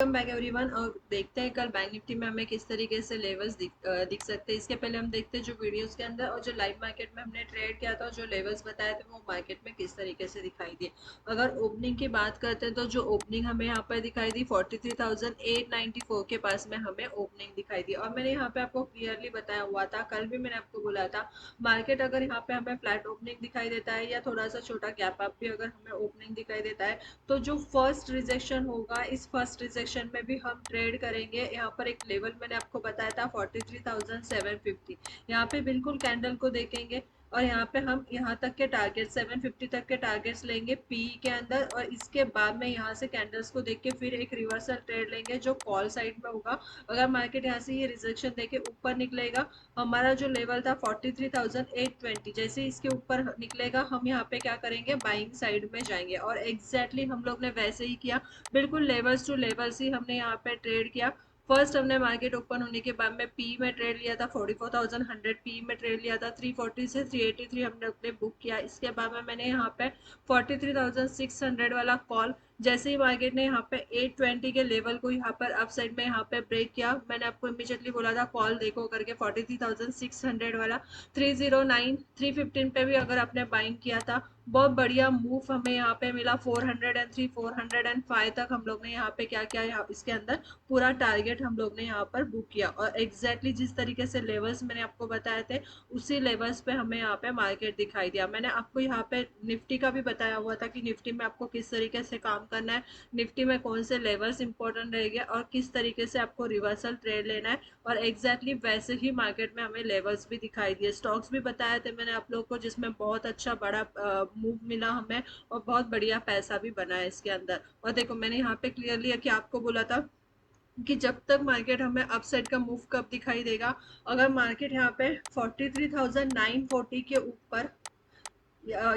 Welcome back everyone. और देखते हैं कल बैंक निफ्टी में हमें किस तरीके से लेवल्स दिख सकते हैं। इसके पहले हम देखते हैं जो वीडियोस के अंदर और जो लाइव मार्केट में हमने ट्रेड किया था, जो लेवल्स बताए थे वो मार्केट में किस तरीके से दिखाई दिए। अगर ओपनिंग की बात करते हैं तो जो ओपनिंग हमें यहाँ पर दिखाई दी 43,894 के पास में हमें ओपनिंग दिखाई दी। और मैंने यहाँ पे आपको क्लियरली बताया हुआ था, कल भी मैंने आपको बोला था, मार्केट अगर यहाँ पे हमें फ्लैट ओपनिंग दिखाई देता है या थोड़ा सा छोटा गैप अप भी अगर हमें ओपनिंग दिखाई देता है, तो जो फर्स्ट रिजेक्शन होगा, इस फर्स्ट रिजेक्शन में भी हम ट्रेड करेंगे। यहाँ पर एक लेवल मैंने आपको बताया था 43,750, यहाँ पे बिल्कुल कैंडल को देखेंगे और यहाँ पे हम यहाँ तक के टारगेट 750 तक के टारगेट्स लेंगे पी के अंदर, और इसके बाद में यहाँ से कैंडल्स को देख के फिर एक रिवर्सल ट्रेड लेंगे जो कॉल साइड में होगा। अगर मार्केट यहाँ से ये रिजेक्शन देके ऊपर निकलेगा, हमारा जो लेवल था 43,820, जैसे इसके ऊपर निकलेगा हम यहाँ पे क्या करेंगे, बाइंग साइड में जाएंगे। और एग्जैक्टली हम लोग ने वैसे ही किया, बिल्कुल लेवल्स टू लेवल्स ही हमने यहाँ पे ट्रेड किया। फर्स्ट हमने मार्केट ओपन होने के बाद में पी में ट्रेड लिया था 44,100, पी में ट्रेड लिया था 340 से 383 हमने अपने बुक किया। इसके बाद में मैंने यहाँ पे 43,600 वाला कॉल, जैसे ही मार्केट ने यहाँ पे 820 के लेवल को यहाँ पर अप साइड में यहाँ पे ब्रेक किया, मैंने आपको इमीडिएटली बोला था कॉल देखो करके 43,600 वाला। 309 315 पे भी अगर आपने बाइंग किया था, बहुत बढ़िया मूव हमें यहाँ पे मिला। 403 405 तक हम लोग ने यहाँ पे क्या किया, यहाँ इसके अंदर पूरा टारगेट हम लोग ने यहाँ पर बुक किया। और एग्जैक्टली जिस तरीके से लेवल्स मैंने आपको बताए थे, उसी लेवल्स पे हमें यहाँ पे मार्केट दिखाई दिया। मैंने आपको यहाँ पे निफ्टी का भी बताया हुआ था कि निफ्टी में आपको किस तरीके से काम करना है, निफ्टी में कौन से लेवल्स इंपॉर्टेंट रहेंगे और किस तरीके से आपको रिवर्सल ट्रेड लेना है। और एग्जैक्टली वैसे ही मार्केट में हमें लेवल्स भी दिखाई दिए। स्टॉक्स भी बताए थे मैंने आप लोगों को, जिसमें बहुत अच्छा बड़ा मूव मिला हमें और बहुत बढ़िया पैसा भी बना है इसके अंदर। और देखो मैंने यहाँ पे क्लियरली कि आपको बोला था कि जब तक मार्केट हमें अपसाइड का मूव कब दिखाई देगा, अगर मार्केट यहाँ पे 43,940 के ऊपर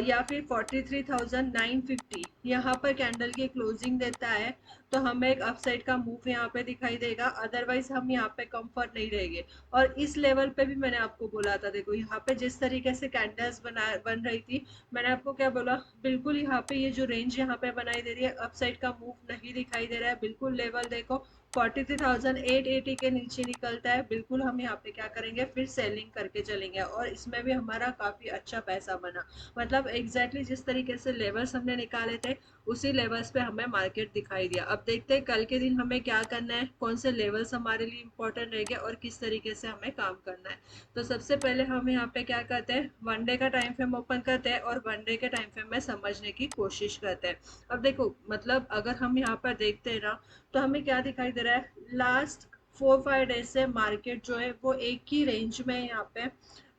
या फिर 43,950 यहाँ पर कैंडल की क्लोजिंग देता है, तो हमें एक अपसाइड का मूव यहाँ पे दिखाई देगा। अदरवाइज हम यहाँ पे कंफर्ट नहीं रहेंगे। और इस लेवल पे भी मैंने आपको बोला था, देखो यहाँ पे जिस तरीके से कैंडल्स बन रही थी, मैंने आपको क्या बोला, बिल्कुल यहाँ पे ये जो रेंज यहाँ पे बनाई दे रही है, अपसाइड का मूव नहीं दिखाई दे रहा है। बिल्कुल लेवल देखो 43,880 के नीचे निकलता है, बिल्कुल हम यहाँ पे क्या करेंगे, फिर सेलिंग करके चलेंगे। और इसमें भी हमारा काफी अच्छा पैसा बना। मतलब एग्जैक्टली जिस तरीके से लेवल्स हमने निकाले थे, उसी लेवल्स पे हमें मार्केट दिखाई दिया। अब देखते हैं कल के दिन हमें क्या करना है, कौन से लेवल्स हमारे लिए इंपॉर्टेंट रहेंगे और किस तरीके से हमें काम करना है। तो सबसे पहले हम यहाँ पे क्या करते हैं, वन डे का टाइम फ्रेम ओपन करते हैं और वन डे के टाइम फ्रेम में समझने की कोशिश करते हैं। अब देखो मतलब अगर हम यहाँ पर देखते हैं ना, तो हमें क्या दिखाई दे रहा है, लास्ट 4-5 डेज से मार्केट जो है वो एक ही रेंज में यहाँ पे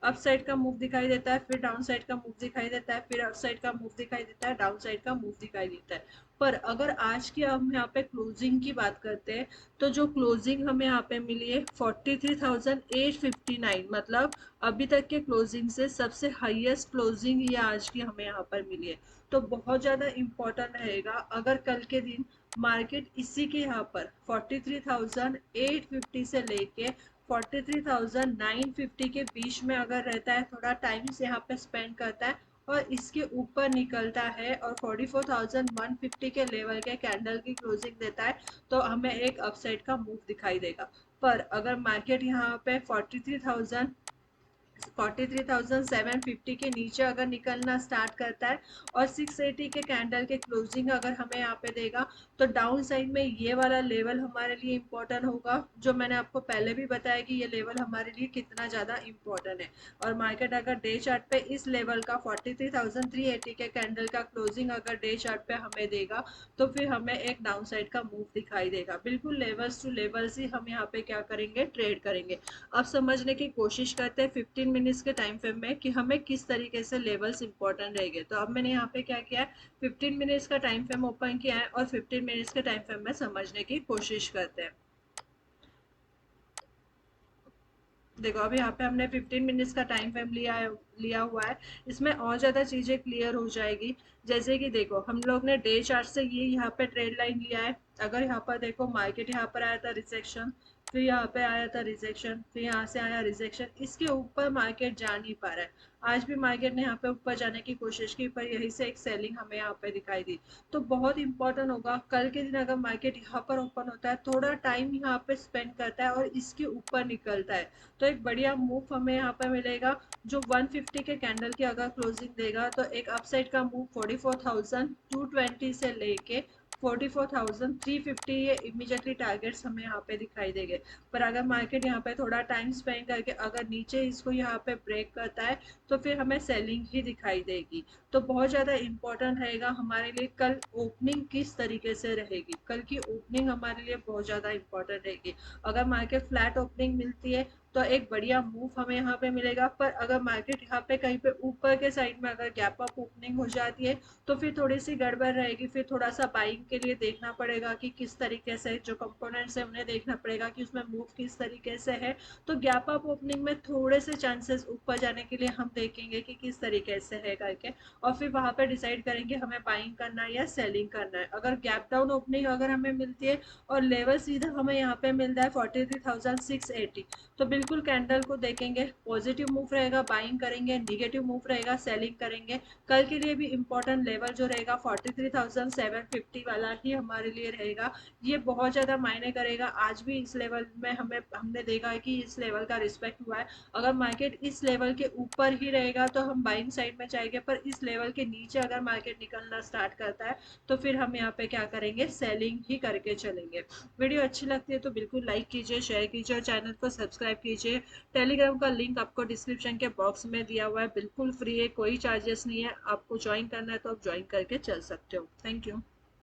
अप साइड का मूव दिखाई देता है, फिर डाउन साइड का मूव दिखाई देता है, फिर अप साइड का मूव दिखाई देता है, डाउन साइड का मूव दिखाई देता है। पर अगर आज की हम यहाँ पे क्लोजिंग की बात करते हैं, तो जो क्लोजिंग हमें यहाँ पे मिली है 43,859, मतलब अभी तक के क्लोजिंग से सबसे हाईएस्ट क्लोजिंग ये आज की हमें यहाँ पर मिली है। तो बहुत ज्यादा इंपॉर्टेंट रहेगा अगर कल के दिन मार्केट इसी के यहाँ पर 43,850 से लेके 43,950 के बीच में अगर रहता है, थोड़ा टाइम से यहाँ पे स्पेंड करता है और इसके ऊपर निकलता है और 44,150 के लेवल के कैंडल की क्लोजिंग देता है, तो हमें एक अपसाइड का मूव दिखाई देगा। पर अगर मार्केट यहाँ पे 43,750 के नीचे अगर निकलना स्टार्ट करता है और 680 के कैंडल के क्लोजिंग अगर हमें यहाँ पे देगा, तो डाउन साइड में ये वाला लेवल हमारे लिए इम्पोर्टेंट होगा, जो मैंने आपको पहले भी बताया कि ये लेवल हमारे लिए कितना ज़्यादा इम्पोर्टेंट है। और मार्केट अगर डे चार्ट पे इस लेवल का 43,380 के कैंडल का क्लोजिंग अगर डे चार्ट पे हमें देगा, तो फिर हमें एक डाउन साइड का मूव दिखाई देगा। बिल्कुल लेवल्स टू लेवल्स ही हम यहाँ पे क्या करेंगे, ट्रेड करेंगे। अब समझने की कोशिश करते हैं 15 मिनट्स के टाइम फ्रेम में कि हमें किस तरीके से लेवल्स इंपॉर्टेंट रहेंगे। तो अब मैंने यहाँ पे क्या किया है, 15 मिनट्स का टाइम फ्रेम ओपन किया है और 15 मिनट्स के टाइम फ्रेम में समझने की कोशिश करते हैं। देखो अब यहाँ पे हमने 15 मिनट्स का टाइम फ्रेम लिया हुआ है। इसमें और ज़्यादा चीज़ें क्लियर हो जाएगी। जैसे कि देखो हम लोग ने डे चार्ट से ये यहाँ पे ट्रेड लाइन लिया है। अगर यहाँ पर देखो मार्केट यहाँ पर आया था रिसेक्शन, फिर यहाँ पे आया था रिजेक्शन, फिर यहाँ से आया रिजेक्शन, इसके ऊपर मार्केट जा नहीं पा रहा है। आज भी मार्केट ने यहाँ पे ऊपर जाने की कोशिश की पर यहीं से एक सेलिंग हमें यहाँ पे दिखाई दी। तो बहुत इंपॉर्टेंट होगा कल के दिन अगर मार्केट यहाँ पर ओपन होता है, थोड़ा टाइम यहाँ पे स्पेंड करता है और इसके ऊपर निकलता है, तो एक बढ़िया मूव हमें यहाँ पे मिलेगा। जो 150 के कैंडल की अगर क्लोजिंग देगा तो एक अपसाइड का मूव 44,220 से लेके 44,350, ये इमीडिएटली टारगेट्स हमें यहाँ पे दिखाई देंगे। पर अगर मार्केट यहाँ पे थोड़ा टाइम स्पेंड करके अगर नीचे इसको यहाँ पे ब्रेक करता है तो फिर हमें सेलिंग ही दिखाई देगी। तो बहुत ज़्यादा इंपॉर्टेंट रहेगा हमारे लिए कल ओपनिंग किस तरीके से रहेगी। कल की ओपनिंग हमारे लिए बहुत ज़्यादा इंपॉर्टेंट रहेगी। अगर मार्केट फ्लैट ओपनिंग मिलती है तो एक बढ़िया मूव हमें यहाँ पे मिलेगा, पर अगर मार्केट यहाँ पे कहीं पे ऊपर के साइड में अगर गैप अप ओपनिंग हो जाती है तो फिर थोड़ी सी गड़बड़ रहेगी। फिर थोड़ा सा बाइंग के लिए देखना पड़ेगा कि किस तरीके से जो कंपोनेंट्स है उन्हें देखना पड़ेगा कि उसमें मूव किस तरीके से है। तो गैप अप ओपनिंग में थोड़े से चांसेस ऊपर जाने के लिए हम देखेंगे कि किस तरीके से है करके, और फिर वहां पर डिसाइड करेंगे हमें बाइंग करना है या सेलिंग करना है। अगर गैप डाउन ओपनिंग अगर हमें मिलती है और लेवल सीधा हमें यहाँ पे मिल रहा है 43,680, तो बिल्कुल कैंडल को देखेंगे, पॉजिटिव मूव रहेगा बाइंग करेंगे, निगेटिव मूव रहेगा सेलिंग करेंगे। कल के लिए भी इम्पोर्टेंट लेवल जो रहेगा 43,750 वाला ही हमारे लिए रहेगा। ये बहुत ज़्यादा मायने करेगा। आज भी इस लेवल में हमने देखा है कि इस लेवल का रिस्पेक्ट हुआ है। अगर मार्केट इस लेवल के ऊपर ही रहेगा तो हम बाइंग साइड में जाएंगे, पर इस लेवल के नीचे अगर मार्केट निकलना स्टार्ट करता है तो फिर हम यहाँ पे क्या करेंगे, सेलिंग ही करके चलेंगे। वीडियो अच्छी लगती है तो बिल्कुल लाइक कीजिए, शेयर कीजिए और चैनल को सब्सक्राइब कीजिए। टेलीग्राम का लिंक आपको डिस्क्रिप्शन के बॉक्स में दिया हुआ है, बिल्कुल फ्री है, कोई चार्जेस नहीं है। आपको ज्वाइन करना है तो आप ज्वाइन करके चल सकते हो। Thank you.